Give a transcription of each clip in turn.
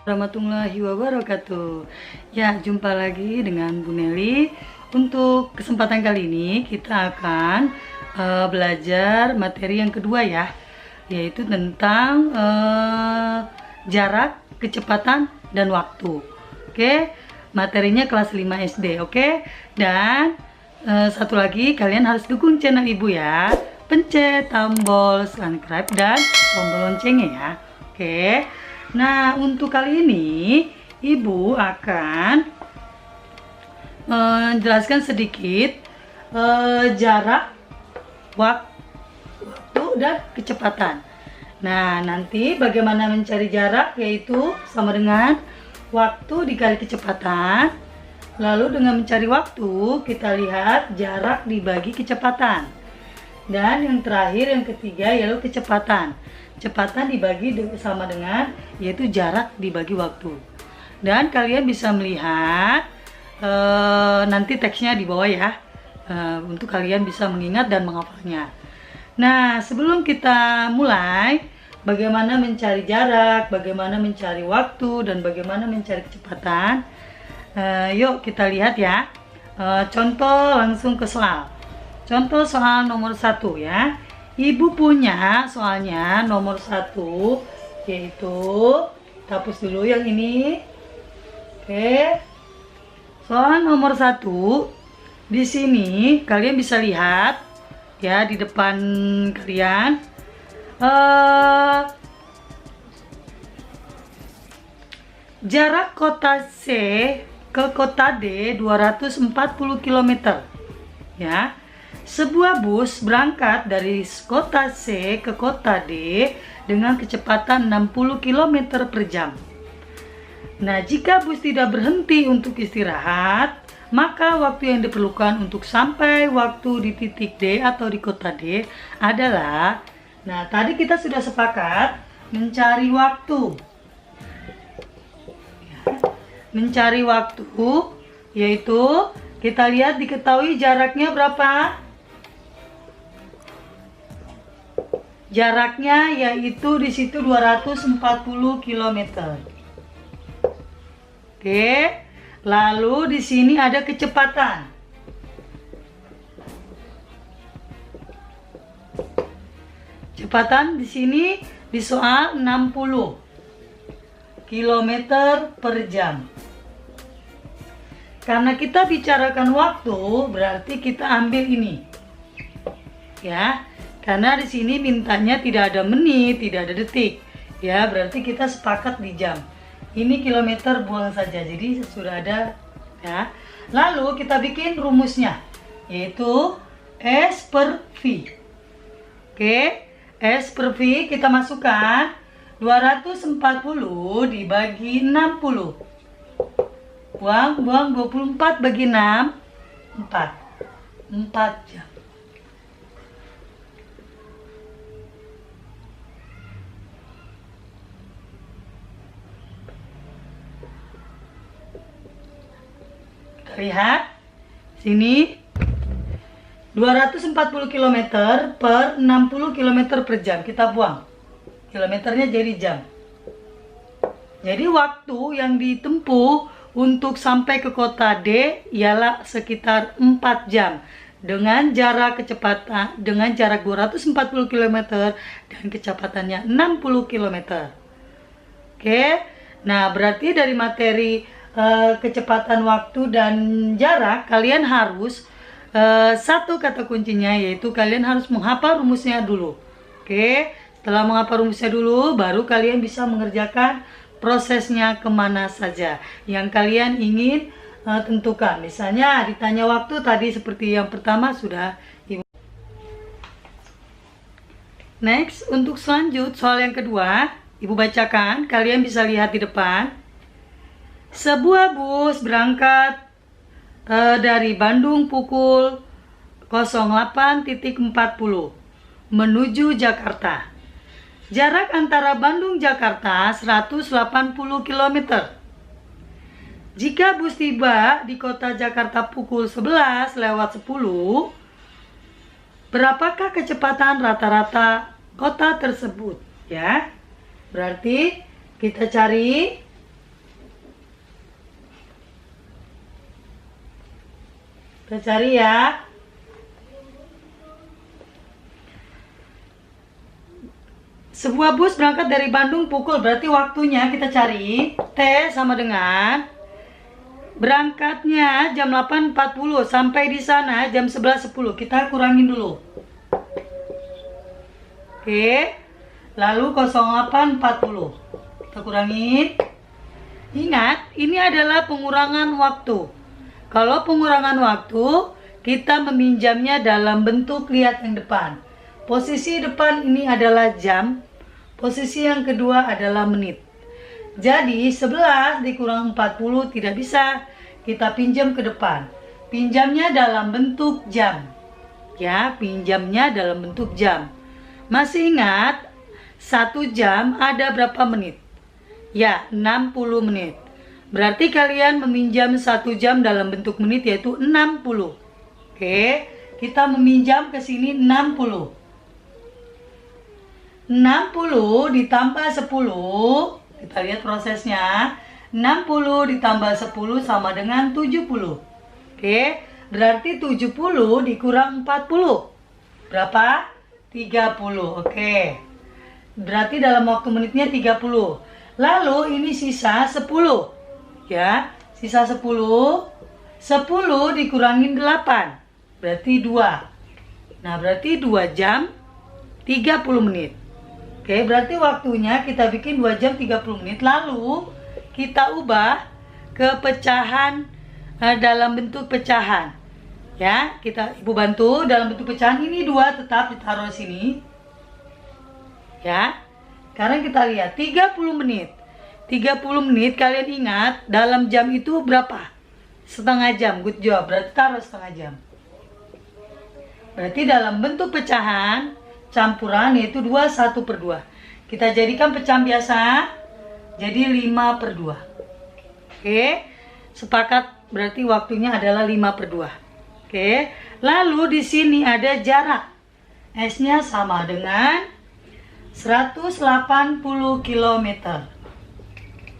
Warahmatullahi wabarakatuh. Ya, jumpa lagi dengan Bu Nelly. Untuk kesempatan kali ini kita akan belajar materi yang kedua ya, yaitu tentang jarak, kecepatan, dan waktu. Oke, materinya kelas 5 SD. Oke, dan satu lagi, kalian harus dukung channel Ibu ya. Pencet tombol subscribe dan tombol loncengnya ya. Oke. Nah, untuk kali ini Ibu akan menjelaskan sedikit jarak, waktu, dan kecepatan. Nah, nanti bagaimana mencari jarak, yaitu sama dengan waktu dikali kecepatan. Lalu dengan mencari waktu, kita lihat jarak dibagi kecepatan. Dan yang terakhir, yang ketiga, yaitu kecepatan. Kecepatan dibagi sama dengan, yaitu jarak dibagi waktu. Dan kalian bisa melihat nanti teksnya di bawah ya, untuk kalian bisa mengingat dan menghafalnya. Nah, sebelum kita mulai, bagaimana mencari jarak, bagaimana mencari waktu, dan bagaimana mencari kecepatan, yuk kita lihat ya. Contoh langsung ke soal. Contoh soal nomor 1 ya. Ibu punya soalnya nomor 1, yaitu kita hapus dulu yang ini. Oke. Soal nomor 1, di sini kalian bisa lihat ya, di depan kalian jarak kota C ke kota D 240 km ya. Sebuah bus berangkat dari kota C ke kota D dengan kecepatan 60 km per jam. Nah, jika bus tidak berhenti untuk istirahat, maka waktu yang diperlukan untuk sampai waktu di titik D atau di kota D adalah, nah tadi kita sudah sepakat mencari waktu. Mencari waktu, yaitu kita lihat diketahui jaraknya berapa? Jaraknya yaitu di situ 240 km. Oke. Lalu di sini ada kecepatan. Kecepatan di sini di soal 60 km per jam. Karena kita bicarakan waktu, berarti kita ambil ini. Ya. Karena di sini mintanya tidak ada menit, tidak ada detik. Ya, berarti kita sepakat di jam. Ini kilometer, buang saja. Jadi sudah ada ya. Lalu kita bikin rumusnya, yaitu S per V. Oke, S per V kita masukkan 240 dibagi 60. Buang 24 bagi 6, 4 jam. Lihat sini 240 km per 60 km per jam. Kita buang kilometernya jadi jam. Jadi waktu yang ditempuh untuk sampai ke kota D ialah sekitar 4 jam dengan jarak kecepatan, dengan jarak 240 km dan kecepatannya 60 km. Oke. Nah, berarti dari materi kecepatan waktu dan jarak, kalian harus satu kata kuncinya, yaitu kalian harus menghafal rumusnya dulu. Oke, setelah menghafal rumusnya dulu, baru kalian bisa mengerjakan prosesnya kemana saja yang kalian ingin tentukan. Misalnya ditanya waktu tadi seperti yang pertama sudah Ibu. Next, untuk selanjut soal yang kedua, Ibu bacakan, kalian bisa lihat di depan. Sebuah bus berangkat dari Bandung pukul 08.40 menuju Jakarta. Jarak antara Bandung-Jakarta 180 km. Jika bus tiba di kota Jakarta pukul 11 lewat 10, berapakah kecepatan rata-rata kota tersebut? Ya, berarti kita cari Kita cari ya. Sebuah bus berangkat dari Bandung pukul, berarti waktunya kita cari. T sama dengan berangkatnya jam 8.40, sampai di sana jam 11.10. Kita kurangin dulu. Oke. Lalu 08.40. Kita kurangin. Ingat, ini adalah pengurangan waktu. Kalau pengurangan waktu, kita meminjamnya dalam bentuk lihat yang depan. Posisi depan ini adalah jam. Posisi yang kedua adalah menit. Jadi 11 dikurang 40 tidak bisa. Kita pinjam ke depan. Pinjamnya dalam bentuk jam. Ya, pinjamnya dalam bentuk jam. Masih ingat 1 jam ada berapa menit? Ya, 60 menit. Berarti kalian meminjam 1 jam dalam bentuk menit, yaitu 60. Oke, kita meminjam ke sini 60. 60 ditambah 10, kita lihat prosesnya. 60 ditambah 10 sama dengan 70. Oke, berarti 70 dikurang 40. Berapa? 30. Oke. Berarti dalam waktu menitnya 30. Lalu ini sisa 10. Ya, sisa 10. 10 dikurangin 8. Berarti 2. Nah, berarti 2 jam 30 menit. Oke, berarti waktunya kita bikin 2 jam 30 menit. Lalu kita ubah ke pecahan dalam bentuk pecahan. Ya, Ibu bantu dalam bentuk pecahan. Ini 2 tetap ditaruh sini. Ya. Sekarang kita lihat 30 menit. 30 menit kalian ingat dalam jam itu berapa? Setengah jam. Good job. Berarti taruh setengah jam. Berarti dalam bentuk pecahan campuran yaitu 2 1/2. Kita jadikan pecahan biasa. Jadi 5/2. Oke. Sepakat, berarti waktunya adalah 5/2. Oke. Lalu di sini ada jarak. S-nya sama dengan 180 km.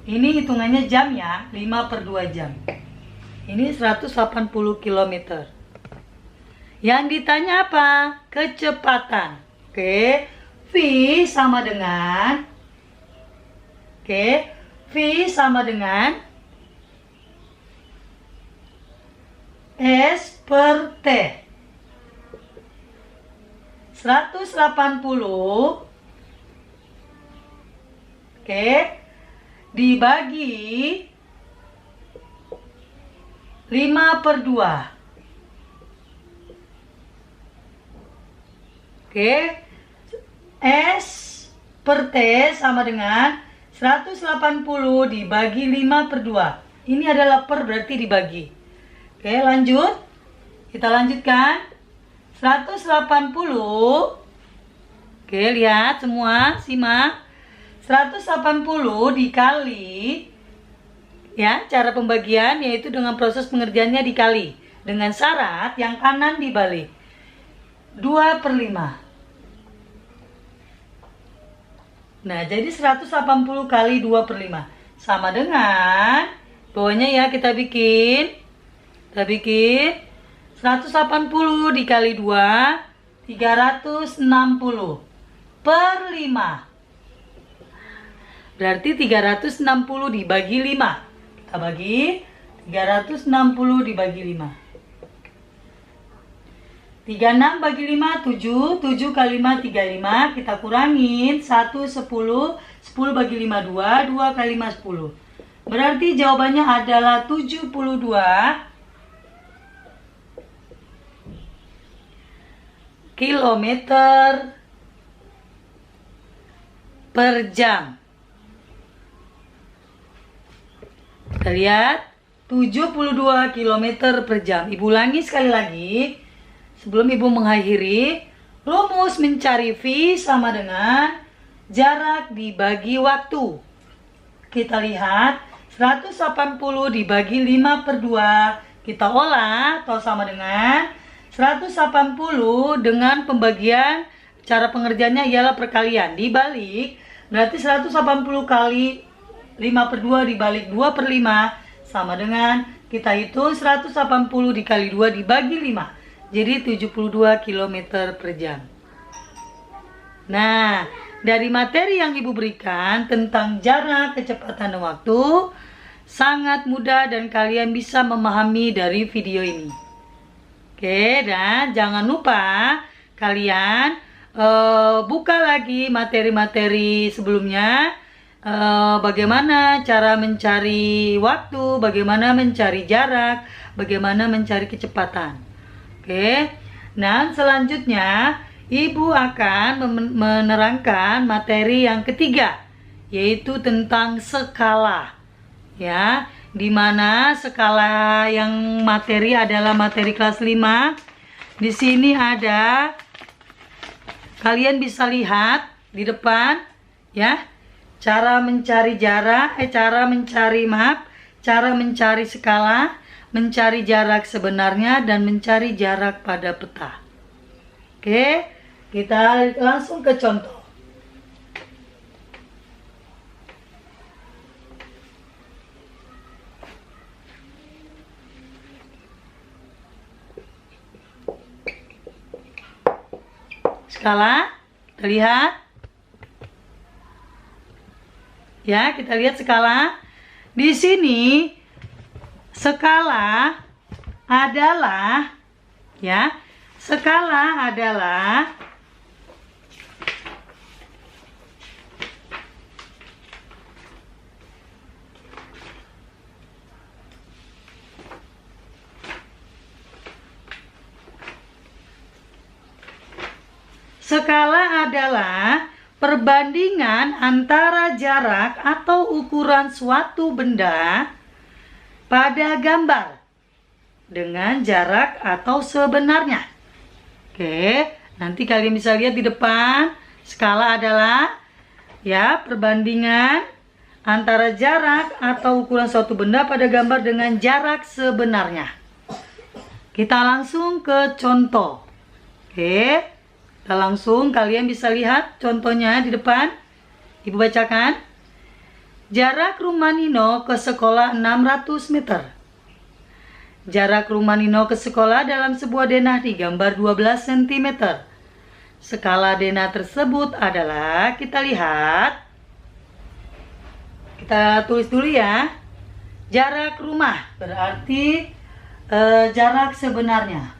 Ini hitungannya jam ya, 5/2 jam. Ini 180 km. Yang ditanya apa? Kecepatan. Oke, V sama dengan V sama dengan S per T. 180 dibagi 5/2. S per T sama dengan 180 dibagi 5/2. Ini adalah per, berarti dibagi. Lanjut. Kita lanjutkan. 180. Lihat semua, simak. 180 dikali, ya, cara pembagian yaitu dengan proses pengerjaannya dikali. Dengan syarat yang kanan dibalik. 2/5. Nah, jadi 180 kali 2/5 sama dengan bawahnya ya, kita bikin 180 dikali 2 360 per 5. Berarti 360 dibagi 5. Kita bagi 360 dibagi 5. 36 bagi 5, 7. 7 kali 5, 35. Kita kurangin 1, 10. 10 bagi 5, 2. 2 kali 5, 10. Berarti jawabannya adalah 72 kilometer per jam. Kita lihat 72 km per jam. Ibu ulangi sekali lagi sebelum ibu mengakhiri. Rumus mencari V sama dengan jarak dibagi waktu. Kita lihat 180 dibagi 5/2. Kita olah atau sama dengan 180 dengan pembagian cara pengerjaannya ialah perkalian. Dibalik berarti 180 kali 5/2 dibalik 2/5 sama dengan kita hitung 180 dikali 2 dibagi 5. Jadi 72 km per jam. Nah, dari materi yang Ibu berikan tentang jarak, kecepatan, dan waktu, sangat mudah dan kalian bisa memahami dari video ini. Oke, dan jangan lupa kalian buka lagi materi-materi sebelumnya. Bagaimana cara mencari waktu, bagaimana mencari jarak, bagaimana mencari kecepatan. Oke, nah selanjutnya Ibu akan menerangkan materi yang ketiga, yaitu tentang skala. Ya, dimana skala yang materi adalah materi kelas 5. Di sini ada, kalian bisa lihat di depan ya, cara mencari jarak, cara mencari skala, mencari jarak sebenarnya, dan mencari jarak pada peta. Oke, kita langsung ke contoh. Skala, kita lihat. Ya, kita lihat skala. Di sini skala adalah ya, skala adalah perbandingan antara jarak atau ukuran suatu benda pada gambar dengan jarak atau sebenarnya. Oke, nanti kalian bisa lihat di depan. Skala adalah ya, perbandingan antara jarak atau ukuran suatu benda pada gambar dengan jarak sebenarnya. Kita langsung ke contoh. Oke, kita langsung, kalian bisa lihat contohnya di depan. Ibu bacakan. Jarak rumah Nino ke sekolah 600 meter. Jarak rumah Nino ke sekolah dalam sebuah denah digambar 12 cm. Skala denah tersebut adalah, kita lihat. Kita tulis dulu ya. Jarak rumah berarti jarak sebenarnya.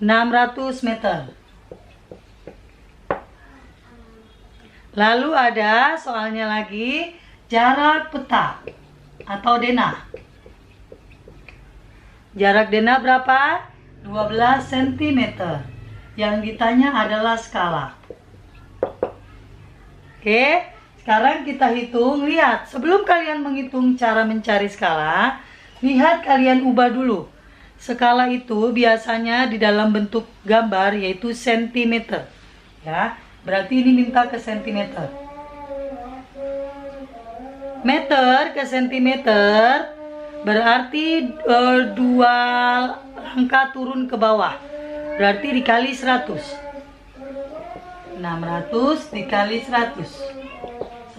(600 meter). Lalu ada soalnya lagi, jarak peta atau denah. Jarak denah berapa? 12 cm. Yang ditanya adalah skala. Oke, sekarang kita hitung. Lihat, sebelum kalian menghitung cara mencari skala, lihat kalian ubah dulu. Skala itu biasanya di dalam bentuk gambar, yaitu sentimeter. Ya, berarti ini minta ke sentimeter. Meter ke sentimeter berarti 2 angka turun ke bawah. Berarti dikali 100. 600 dikali 100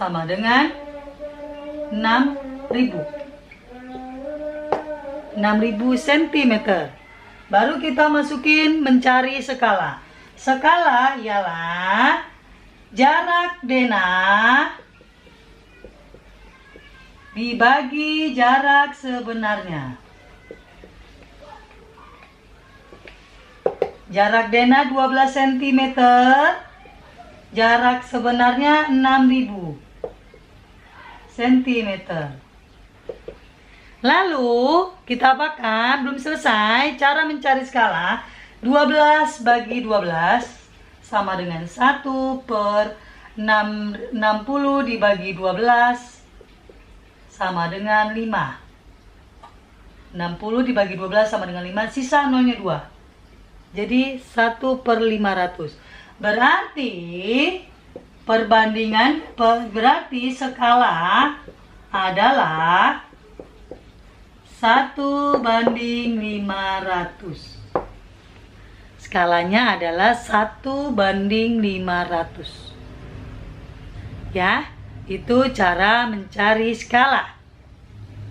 sama dengan 6.000. 6.000 cm. Baru kita masukin mencari skala. Skala ialah jarak denah dibagi jarak sebenarnya. Jarak denah 12 cm, jarak sebenarnya 6.000 cm. Lalu kita apakan? Belum selesai. Cara mencari skala. 12 bagi 12 sama dengan 1 per 60 dibagi 12 sama dengan 5. 60 dibagi 12 sama dengan 5. Sisa nolnya 2. Jadi 1 per 500. Berarti berarti skala adalah 1:500. Skalanya adalah 1:500. Ya, itu cara mencari skala.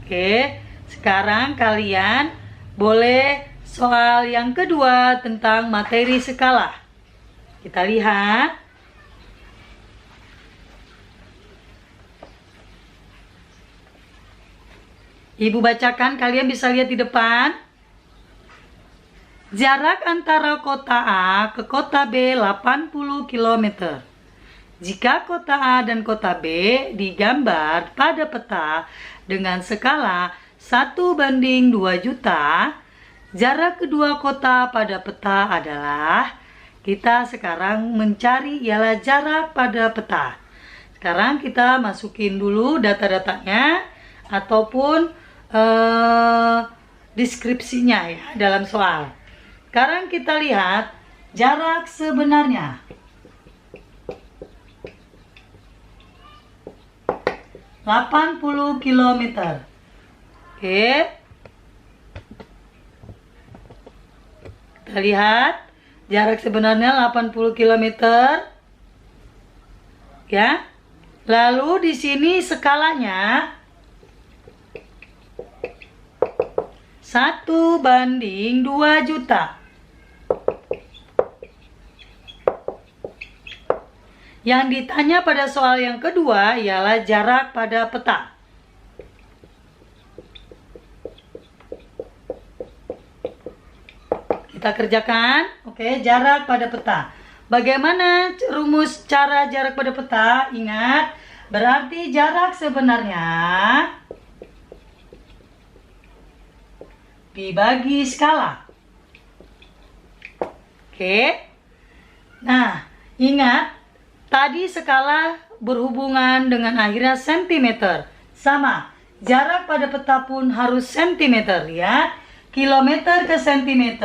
Oke, sekarang kalian boleh soal yang kedua tentang materi skala. Kita lihat. Ibu bacakan, kalian bisa lihat di depan. Jarak antara kota A ke kota B 80 km. Jika kota A dan kota B digambar pada peta dengan skala 1:2 juta, jarak kedua kota pada peta adalah, kita sekarang mencari ialah jarak pada peta. Sekarang kita masukin dulu data-datanya ataupun deskripsinya ya dalam soal. Sekarang kita lihat jarak sebenarnya. ...80 km. Oke. Kita lihat jarak sebenarnya 80 km. Ya. Lalu di sini skalanya 1:2 juta. Yang ditanya pada soal yang kedua ialah jarak pada peta. Kita kerjakan. Oke, jarak pada peta. Bagaimana rumus cara jarak pada peta? Ingat, berarti jarak sebenarnya dibagi skala. Oke. Nah, ingat tadi skala berhubungan dengan akhirnya cm. Sama, jarak pada peta pun harus cm. Lihat, kilometer ke cm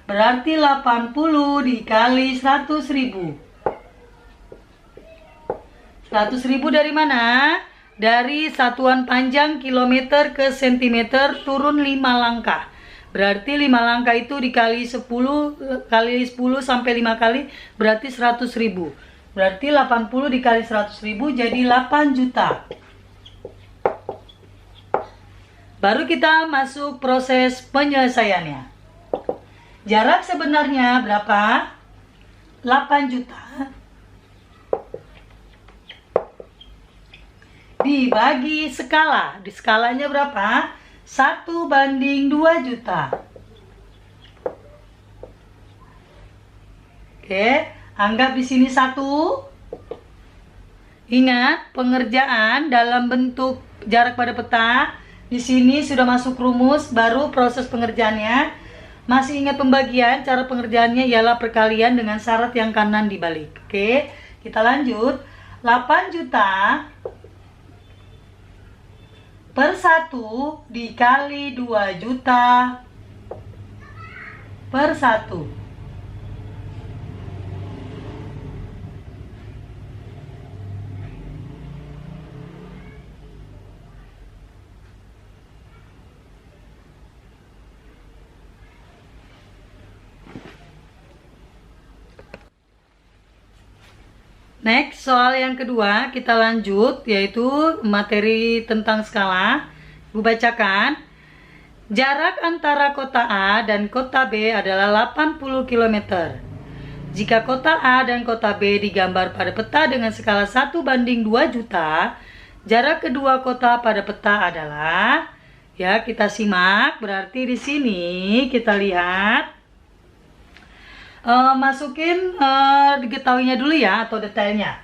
berarti 80 dikali 100.000. 100.000 dari mana? Dari satuan panjang kilometer ke sentimeter turun 5 langkah. Berarti 5 langkah itu dikali 10 kali 10 sampai 5 kali berarti 100.000. Berarti 80 dikali 100.000 jadi 8 juta. Baru kita masuk proses penyelesaiannya. Jarak sebenarnya berapa? 8 juta. Dibagi skala. Di skalanya berapa? 1:2 juta. Oke, anggap di sini 1. Ingat, pengerjaan dalam bentuk jarak pada peta. Di sini sudah masuk rumus, baru proses pengerjaannya. Masih ingat pembagian, cara pengerjaannya ialah perkalian dengan syarat yang kanan dibalik. Oke, kita lanjut. 8 juta per 1 dikali 2 juta per 1. Next, soal yang kedua kita lanjut, yaitu materi tentang skala. Ibu bacakan. Jarak antara kota A dan kota B adalah 80 km. Jika kota A dan kota B digambar pada peta dengan skala 1:2 juta, jarak kedua kota pada peta adalah, ya kita simak, berarti di sini kita lihat. Masukin diketahuinya dulu ya, atau detailnya.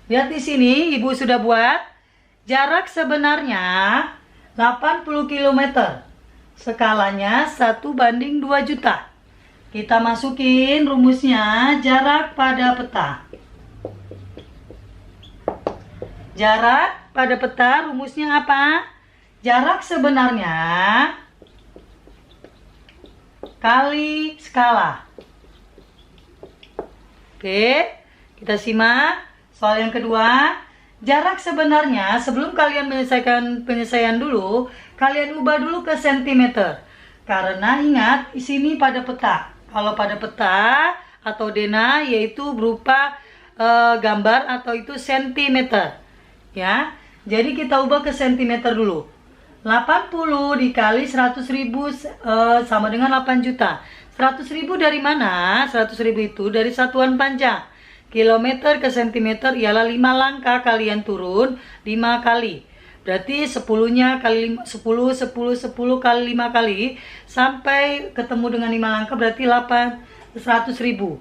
Lihat di sini, ibu sudah buat jarak sebenarnya 80 km. Skalanya 1:2 juta. Kita masukin rumusnya jarak pada peta. Jarak pada peta rumusnya apa? Jarak sebenarnya kali skala. Oke, kita simak soal yang kedua. Jarak sebenarnya, sebelum kalian menyelesaikan penyelesaian dulu, kalian ubah dulu ke sentimeter. Karena ingat, di sini pada peta. Kalau pada peta atau dena, yaitu berupa gambar atau itu sentimeter. Ya, jadi kita ubah ke sentimeter dulu. 80 dikali 100.000 sama dengan 8 juta. 100.000 dari mana? 100.000 itu dari satuan panjang. Kilometer ke sentimeter ialah 5 langkah, kalian turun 5 kali. Berarti 10-nya kali 10 kali 5 kali sampai ketemu dengan 5 langkah berarti 100.000.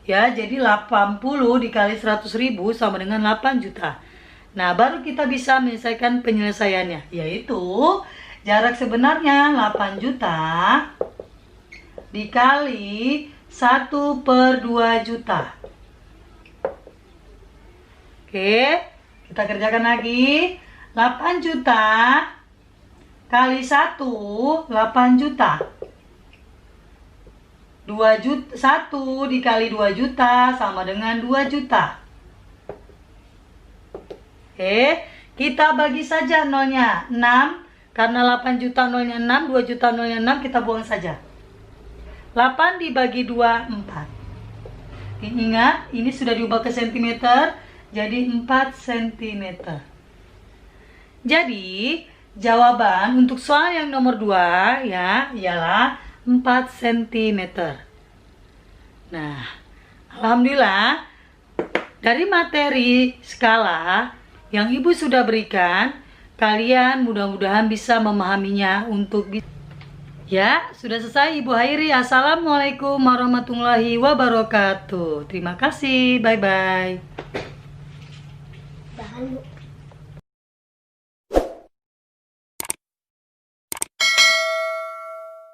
Ya, jadi 80 dikali 100.000 sama dengan 8 juta. Nah, baru kita bisa menyelesaikan penyelesaiannya, yaitu jarak sebenarnya 8 juta dikali 1/2 juta. Oke, kita kerjakan lagi. 8 juta kali 1, 8 juta. 2 juta, 1 dikali 2 juta sama dengan 2 juta. Oke, kita bagi saja nolnya 6. Karena 8 juta nolnya 6, 2 juta nolnya 6, kita buang saja. 8 dibagi 2, 4. Ingat, ini sudah diubah ke sentimeter, jadi 4 cm. Jadi, jawaban untuk soal yang nomor 2 ya, ialah 4 cm. Nah, alhamdulillah, dari materi skala yang Ibu sudah berikan, kalian mudah-mudahan bisa memahaminya untuk ya, sudah selesai Ibu Hairi. Assalamualaikum warahmatullahi wabarakatuh. Terima kasih. Bye-bye.